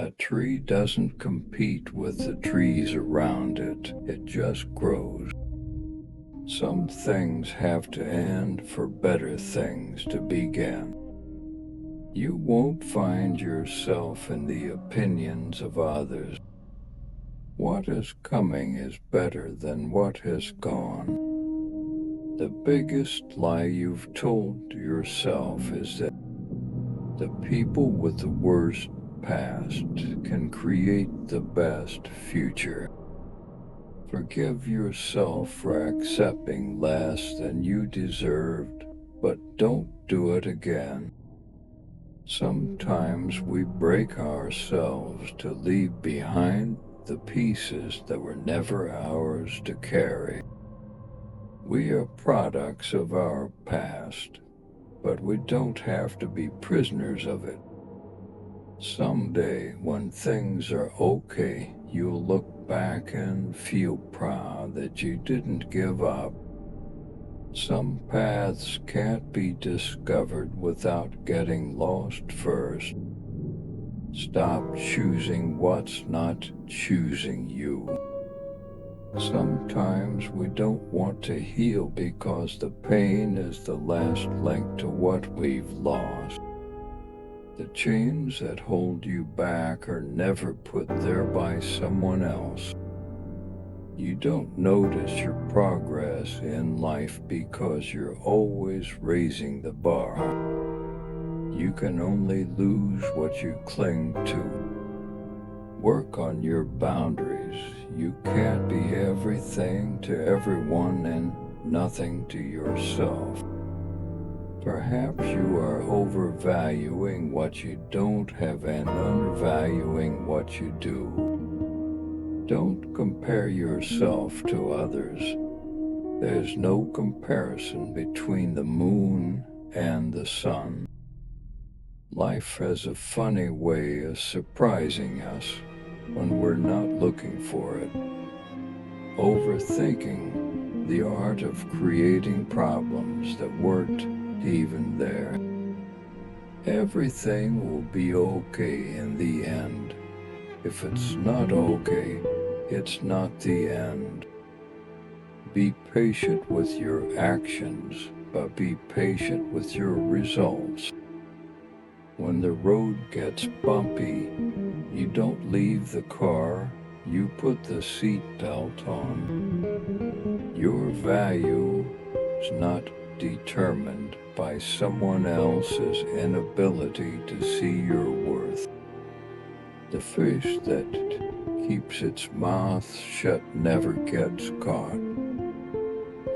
A tree doesn't compete with the trees around it, it just grows. Some things have to end for better things to begin. You won't find yourself in the opinions of others. What is coming is better than what has gone. The biggest lie you've told yourself is that the people with the worst past can create the best future. Forgive yourself for accepting less than you deserved, but don't do it again. Sometimes we break ourselves to leave behind the pieces that were never ours to carry. We are products of our past, but we don't have to be prisoners of it. Someday, when things are okay, you'll look back and feel proud that you didn't give up. Some paths can't be discovered without getting lost first. Stop choosing what's not choosing you. Sometimes we don't want to heal because the pain is the last link to what we've lost. The chains that hold you back are never put there by someone else. You don't notice your progress in life because you're always raising the bar. You can only lose what you cling to. Work on your boundaries. You can't be everything to everyone and nothing to yourself. Perhaps you are overvaluing what you don't have and undervaluing what you do. Don't compare yourself to others. There's no comparison between the moon and the sun. Life has a funny way of surprising us when we're not looking for it. Overthinking, the art of creating problems that weren't even there. Everything will be okay in the end. If it's not okay, it's not the end. Be patient with your actions, but be patient with your results. When the road gets bumpy, you don't leave the car, you put the seat belt on. Your value is not determined by someone else's inability to see your worth. The fish that keeps its mouth shut never gets caught.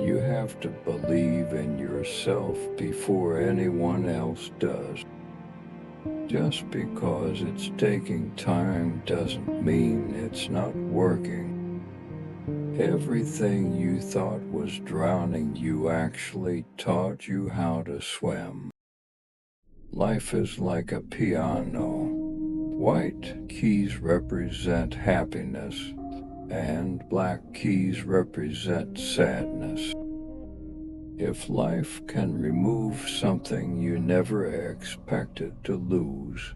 You have to believe in yourself before anyone else does. Just because it's taking time doesn't mean it's not working. Everything you thought was drowning you actually taught you how to swim. Life is like a piano. White keys represent happiness, and black keys represent sadness. If life can remove something you never expected to lose,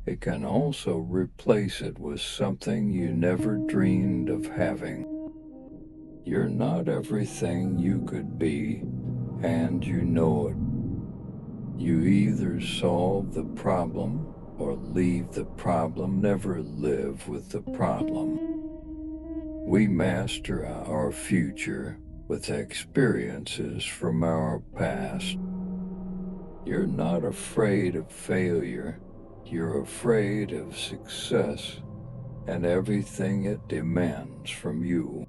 it can also replace it with something you never dreamed of having. You're not everything you could be, and you know it. You either solve the problem or leave the problem, never live with the problem. We master our future with experiences from our past. You're not afraid of failure, you're afraid of success and everything it demands from you.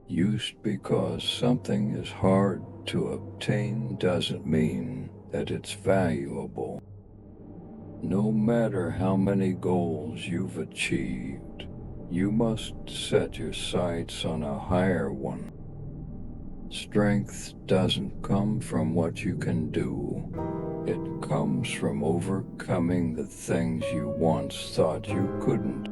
Just because something is hard to obtain doesn't mean that it's valuable. No matter how many goals you've achieved, you must set your sights on a higher one. Strength doesn't come from what you can do. It comes from overcoming the things you once thought you couldn't.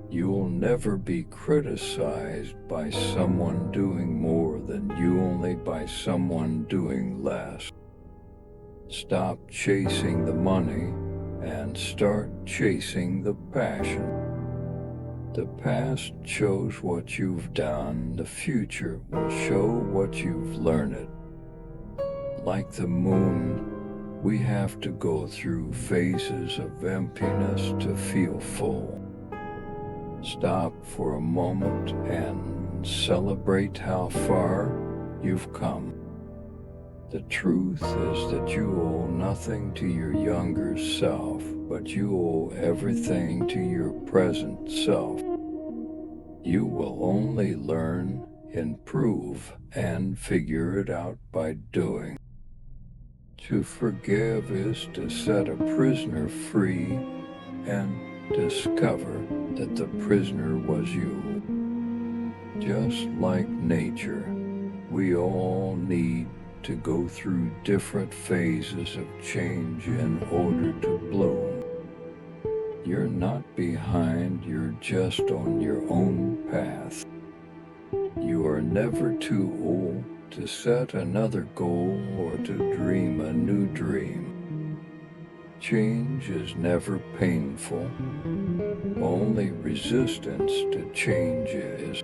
You will never be criticized by someone doing more than you, only by someone doing less. Stop chasing the money and start chasing the passion. The past shows what you've done, the future will show what you've learned. Like the moon, we have to go through phases of emptiness to feel full. Stop for a moment and celebrate how far you've come. The truth is that you owe nothing to your younger self, but you owe everything to your present self. You will only learn, improve, and figure it out by doing. To forgive is to set a prisoner free and discover that the prisoner was you. Just like nature, we all need to go through different phases of change in order to bloom. You're not behind, you're just on your own path. You are never too old to set another goal or to dream a new dream. Change is never painful. Only resistance to change is.